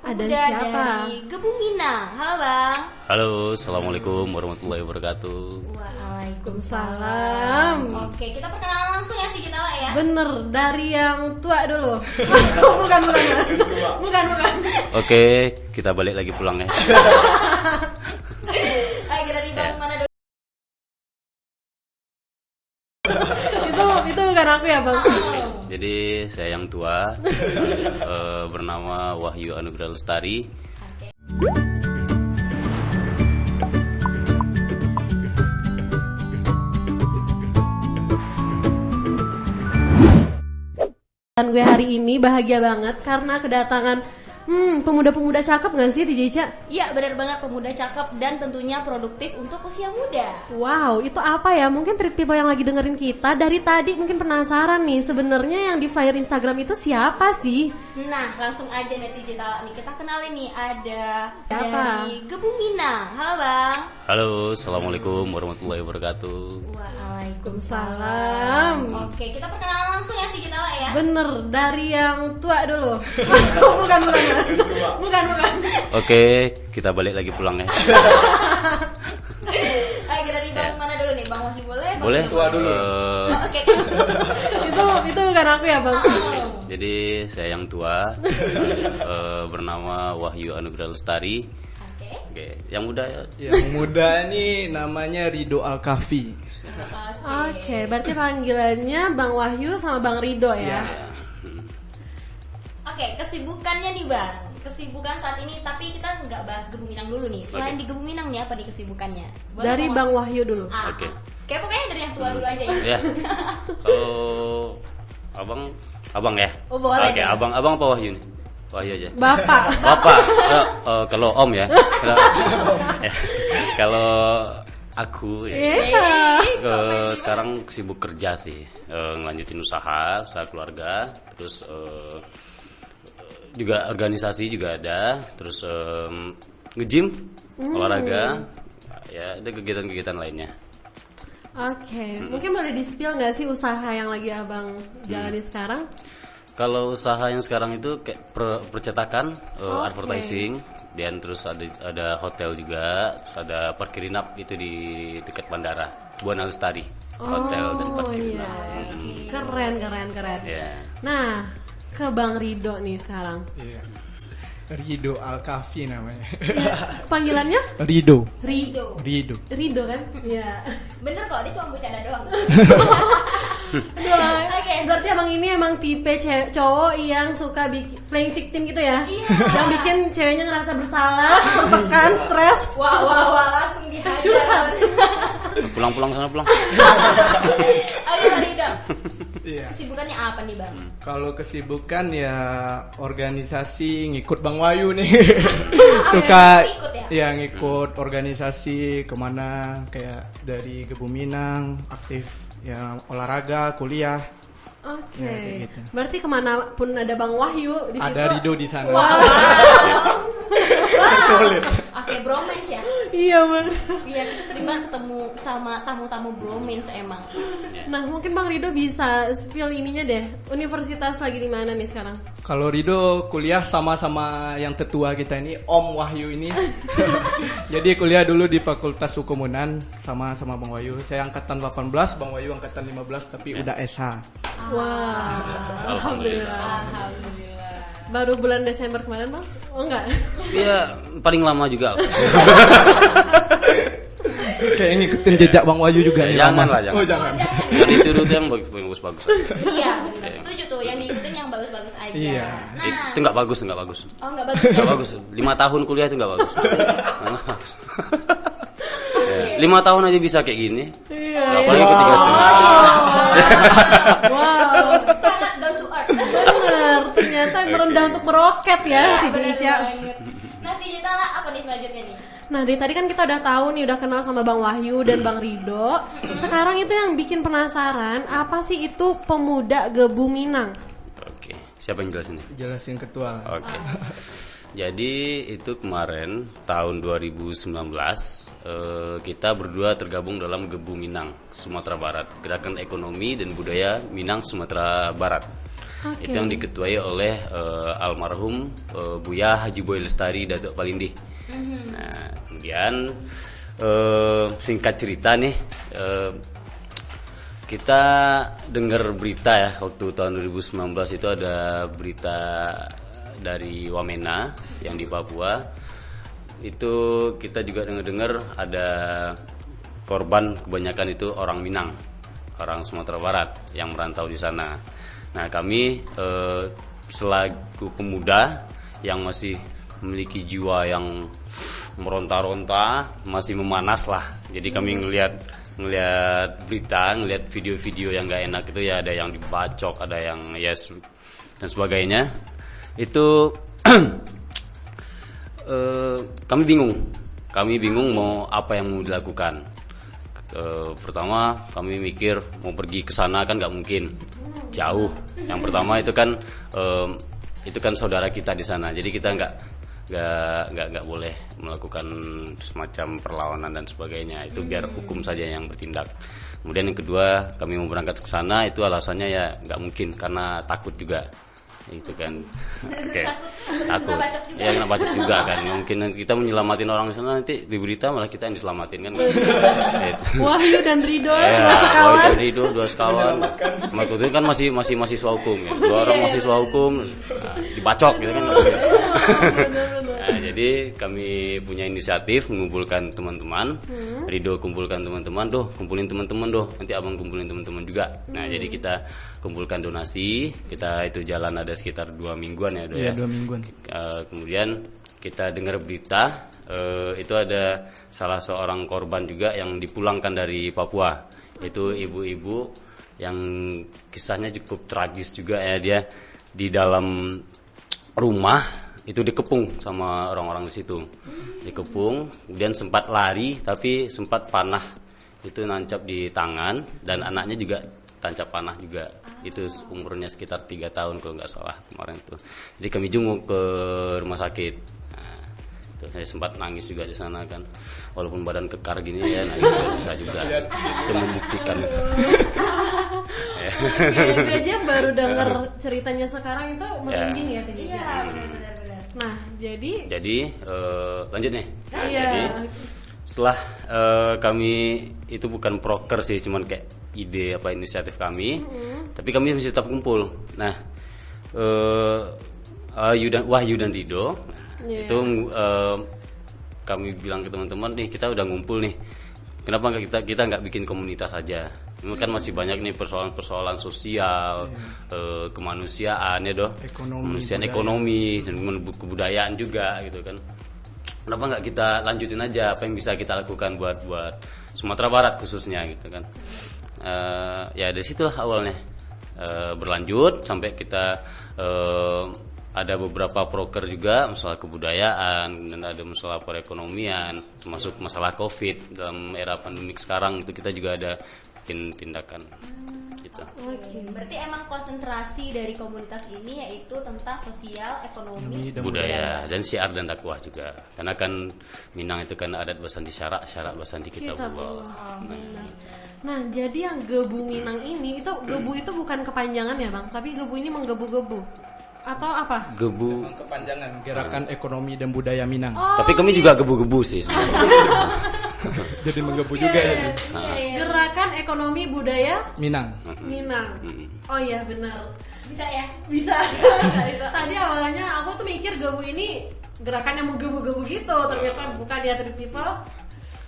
Ada Udah siapa? dari Gebu Minang. Halo Bang. Halo, assalamualaikum warahmatullahi wabarakatuh. Waalaikumsalam. Oke, kita perkenalan langsung ya si kita ya. Bener, dari yang tua dulu. bukan. Bukan. Oke, kita balik lagi pulang ya. Ayo kita di Bang mana dulu? Itu bukan aku ya Bang. Jadi saya yang tua, bernama Wahyu Anugrah Lestari. Oke. Dan gue hari ini bahagia banget karena kedatangan pemuda-pemuda cakep gak sih DJ Ca? Iya benar banget, pemuda cakep dan tentunya produktif untuk usia muda. Wow, itu apa ya? Mungkin treat people yang lagi dengerin kita dari tadi mungkin penasaran nih, sebenarnya yang di flyer Instagram itu siapa sih? Nah langsung aja netizen nih kita kenalin nih ada Siapa? dari Gebu Minang. Halo Bang. Halo, assalamualkum warahmatullahi wabarakatuh. Waalaikumsalam. Oke, kita perkenalan langsung ya si kita ya. Bener, dari yang tua dulu. bukan. Oke, kita balik lagi pulang ya. Ayo kita di Bang mana dulu nih? Bang Wahyu boleh? Bang Boleh? Wahyu Tua boleh? dulu. Oke. itu bukan aku ya Bang. Jadi saya yang tua, bernama Wahyu Anugrah Lestari. Oke. Oke, yang muda ya. Yang muda nih namanya Rido Alkafi. Oke, berarti panggilannya Bang Wahyu sama Bang Rido ya. Oke, kesibukannya nih Bang. Kesibukan saat ini, tapi kita nggak bahas Gebu Minang dulu nih. Selain di Gebu Minang nih apa nih kesibukannya? Boleh Dari ngomong? Bang Wahyu dulu. Oke. Kayak pokoknya dari yang tua dulu aja ya. Ya. Kalau abang ya. Oh, boleh. Oke, abang apa Wahyu nih? Wahyu aja. Bapak. Bapak. Kalau om ya. Kalau aku ya. Sekarang sibuk kerja sih, ngelanjutin usaha keluarga, terus juga organisasi juga ada, terus nge-gym, olahraga, ya ada kegiatan-kegiatan lainnya. Oke, mungkin boleh di-spill nggak sih usaha yang lagi abang jalani sekarang? Kalau usaha yang sekarang itu kayak percetakan, advertising, dan terus ada hotel juga, terus ada parkirinap itu di dekat bandara, Buana Lestari, hotel dan parkirinap. Iya. Keren. Ya. Nah, ke Bang Rido nih sekarang. Iya. Rido Alkafi namanya. Panggilannya? Rido Rido kan? Iya. Bener kok, dia cuma bercanda doang. Oke, berarti abang ini emang tipe cowok yang suka playing victim gitu ya? Iya. Yang bikin ceweknya ngerasa bersalah, tertekan, stres. Wah, langsung dihajar. Curhat. Pulang sana pulang. Oke, Bang Rido. Iya. Kesibukannya apa nih Bang? Kalau kesibukan ya organisasi, ngikut Bang Wahyu nih. Suka ngikut ya? ngikut organisasi kemana, kayak dari Gebu Minang, aktif ya olahraga, kuliah. Oke. Ya, kayak gitu. Berarti kemana pun ada Bang Wahyu di situ. Ada Rido di sana. Wow. Sulit. Oke, bromance ya. Iya Bang. Iya, kita sering banget ketemu sama tamu-tamu bromance emang. Nah, mungkin Bang Rido bisa spill ininya deh. Universitas lagi di mana nih sekarang? Kalau Rido kuliah sama-sama yang tetua kita ini, Om Wahyu ini. Jadi kuliah dulu di Fakultas Hukum Unan sama Bang Wahyu. Saya angkatan 18, Bang Wahyu angkatan 15 tapi udah SH. Wah, Alhamdulillah. Alhamdulillah. Baru bulan Desember kemarin Bang? Oh enggak? Iya, paling lama juga. Kayak ngikutin jejak Bang Wahyu juga nih. Jangan lama. lah, jangan. Oh, jangan. Jangan dituruti yang bagus-bagus. Iya, benar. Setuju tuh, yang diikutin yang bagus-bagus aja. Iya. Nah, Itu nggak bagus. oh nggak bagus. Nggak bagus. 5 tahun kuliah itu nggak bagus. Nggak bagus. Ya, 5 tahun aja bisa kayak gini. Iya. Apalagi ikut 3,5. Wow. Sangat down to earth. Bener, ternyata merendah untuk meroket ya Iya, DJ bener Ica. banget. Nah, DJ Tala apa nih selanjutnya nih? Nah, dari tadi kan kita udah tahu nih, udah kenal sama Bang Wahyu dan Bang Rido. Sekarang itu yang bikin penasaran, apa sih itu pemuda Gebu Minang? Oke, siapa yang jelasin nih? Jelasin ketua. Oke. Jadi itu kemarin tahun 2019 kita berdua tergabung dalam Gebu Minang Sumatera Barat, Gerakan Ekonomi dan Budaya Minang Sumatera Barat. Itu yang diketuai oleh almarhum Buya Haji Boy Lestari Datuk Palindih. Nah, kemudian singkat cerita nih, kita dengar berita ya waktu tahun 2019 itu ada berita dari Wamena yang di Papua. Itu kita juga dengar ada korban, kebanyakan itu orang Minang, orang Sumatera Barat yang merantau di sana. Nah, kami selaku pemuda yang masih memiliki jiwa yang meronta-ronta, masih memanas lah. Jadi kami ngelihat berita, ngelihat video-video yang nggak enak itu ya, ada yang dibacok, ada yang yes dan sebagainya. Itu kami bingung mau apa yang mau dilakukan. Pertama kami mikir mau pergi ke sana kan nggak mungkin, jauh. Yang pertama itu kan saudara kita di sana, jadi kita nggak boleh melakukan semacam perlawanan dan sebagainya. Itu biar hukum saja yang bertindak. Kemudian yang kedua, kami mau berangkat ke sana itu alasannya ya nggak mungkin karena takut juga. Itu kan takut ya, kena bacok juga kan. Mungkin kita menyelamatin orang di sana, nanti di berita malah kita yang diselamatin kan. Wahyu dan Ridho dua sekawan. Maksudnya itu kan masih mahasiswa hukum ya. Dua orang mahasiswa hukum dibacok gitu kan. Nah, jadi kami punya inisiatif mengumpulkan teman-teman. Ridho kumpulkan teman-teman, kumpulin teman-teman nanti abang kumpulin teman-teman juga. Nah, jadi kita kumpulkan donasi. Kita itu jalan ada sekitar 2 mingguan ya, Iya, 2 mingguan. Kemudian kita dengar berita itu ada salah seorang korban juga yang dipulangkan dari Papua. Itu ibu-ibu yang kisahnya cukup tragis juga ya, dia di dalam rumah itu dikepung sama orang-orang di situ. Dikepung, kemudian sempat lari tapi sempat panah itu nancap di tangan, dan anaknya juga tancap panah juga. Itu umurnya sekitar 3 tahun kalau nggak salah kemarin itu. Jadi kami jenguk ke rumah sakit. Nah, itu saya sempat nangis juga di sana kan. Walaupun badan kekar gini ya, nangis bisa juga. Itu membuktikan. Ya, itu aja baru denger ceritanya sekarang itu merinding ya tadi. Iya, benar-benar. Nah, jadi lanjut nih. Nah, iya. jadi setelah kami itu bukan proker sih, cuman kayak ide inisiatif kami, tapi kami masih tetap kumpul. Nah, Wahyu dan Ridho, itu kami bilang ke teman-teman nih, kita udah ngumpul nih, kenapa nggak kita nggak bikin komunitas aja? Ini kan masih banyak nih persoalan sosial, kemanusiaan ya ekonomi dan kebudayaan juga gitu kan. Kenapa nggak kita lanjutin aja apa yang bisa kita lakukan buat Sumatera Barat khususnya gitu kan. Ya dari situlah awalnya berlanjut sampai kita ada beberapa proker juga, masalah kebudayaan dan ada masalah perekonomian, termasuk masalah COVID dalam era pandemik sekarang itu kita juga ada bikin tindakan gitu. Oke, berarti emang konsentrasi dari komunitas ini yaitu tentang sosial, ekonomi, budaya dan syiar dan dakwah juga. Karena kan Minang itu kan adat basandi syarak basandi kitabullah. Nah, jadi yang Gebu Minang ini itu Gebu itu bukan kepanjangan ya, Bang, tapi Gebu ini menggebu-gebu. Atau apa? Gebu Kepanjangan Gerakan Ekonomi dan Budaya Minang. Tapi kami juga gebu-gebu sih Jadi menggebu juga ya. Gerakan Ekonomi Budaya Minang. Oh iya benar. bisa ya? Bisa. Tadi awalnya aku tuh mikir Gebu ini gerakan yang menggebu-gebu gitu, ternyata bukan ya, Trip People.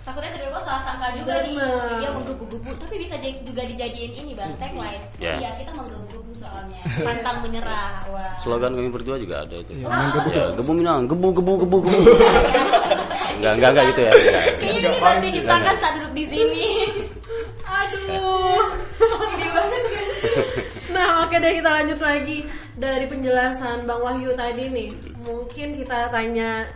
Takutnya terima salah sangka juga nih, dia menggebu-gebu, tapi bisa juga dijadiin ini Bang, tagline. Iya, kita menggebu-gebu soalnya, pantang menyerah. Wah. Slogan kami berdua juga ada itu. Gebu Minang, gebu. Enggak gitu ya. Kayaknya ini baru diciptakan saat duduk di sini. Aduh. Ini banget kan. Nah, oke deh, kita lanjut lagi dari penjelasan Bang Wahyu tadi nih. Mungkin kita tanya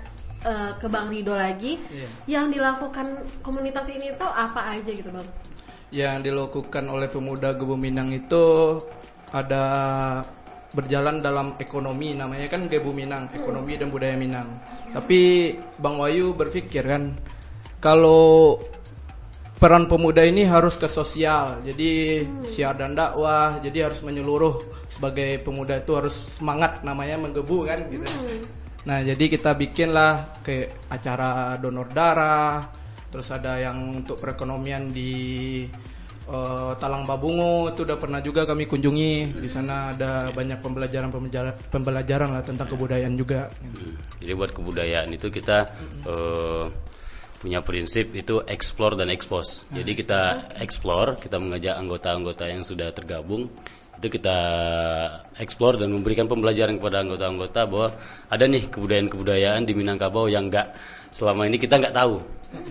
ke Bang Ridho lagi. Yang dilakukan komunitas ini tuh apa aja gitu, Bang? Yang dilakukan oleh pemuda Gebu Minang itu ada berjalan dalam ekonomi, namanya kan Gebu Minang, ekonomi dan budaya Minang. Tapi Bang Wahyu berpikir kan, kalau peran pemuda ini harus ke sosial. Jadi syiar dan dakwah, jadi harus menyeluruh. Sebagai pemuda itu harus semangat, namanya menggebu kan gitu. Nah, jadi kita bikinlah ke acara donor darah, terus ada yang untuk perekonomian di Talang Babungo itu udah pernah juga kami kunjungi. Di sana ada banyak pembelajaran lah tentang kebudayaan juga. Jadi buat kebudayaan itu kita punya prinsip itu explore dan expose. Jadi kita explore, kita mengajak anggota-anggota yang sudah tergabung, itu kita explore dan memberikan pembelajaran kepada anggota-anggota bahwa ada nih kebudayaan-kebudayaan di Minangkabau yang selama ini kita nggak tahu.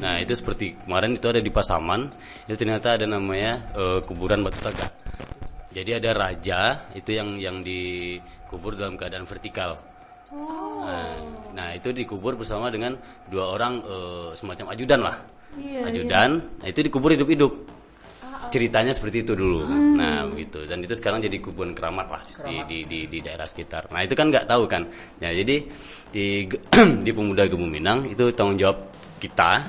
Nah, itu seperti kemarin itu ada di Pasaman, itu ternyata ada namanya kuburan batu tagak. Jadi ada raja itu yang dikubur dalam keadaan vertikal. Nah, itu dikubur bersama dengan 2 orang semacam ajudan lah. Ajudan, nah itu dikubur hidup-hidup. Ceritanya seperti itu dulu. Nah, begitu. Dan itu sekarang jadi kuburan keramat lah di daerah sekitar. Nah, itu kan nggak tahu kan. Ya, jadi di Pemuda Gebu Minang itu tanggung jawab kita,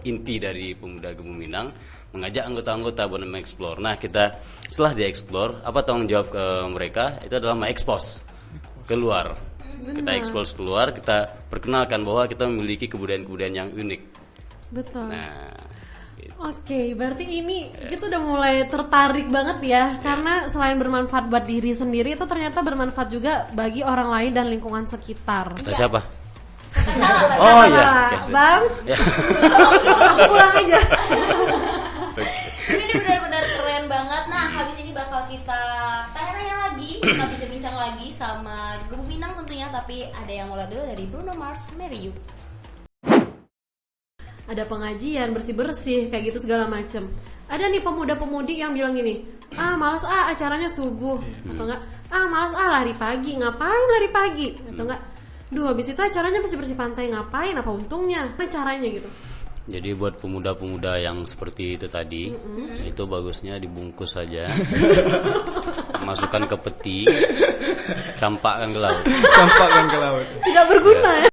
inti dari Pemuda Gebu Minang mengajak anggota-anggota buat mengeksplor. Nah, kita setelah dieksplor, apa tanggung jawab ke mereka? Itu adalah mengekspos keluar. Kita ekspos keluar, kita perkenalkan bahwa kita memiliki kebudayaan-kebudayaan yang unik. Betul. Nah, gitu. Oke, berarti ini kita udah mulai tertarik banget ya, karena selain bermanfaat buat diri sendiri, itu ternyata bermanfaat juga bagi orang lain dan lingkungan sekitar. Kata siapa? Oh iya, Bang. Ya. Aku pulang aja. Ini benar-benar keren banget. Nah, habis ini bakal kita tanya-tanya lagi, kita bincang-bincang lagi sama Gebu Minang tentunya. Tapi ada yang mulai dulu dari Bruno Mars, Marry You. Ada pengajian bersih-bersih kayak gitu segala macem. Ada nih pemuda-pemudi yang bilang gini, malas acaranya subuh, atau enggak, malas lari pagi, ngapain lari pagi, atau enggak, habis itu acaranya bersih-bersih pantai, ngapain, apa untungnya, apa caranya gitu. Jadi buat pemuda-pemuda yang seperti itu tadi, itu bagusnya dibungkus saja, masukkan ke peti, campakkan ke laut. Tidak berguna ya.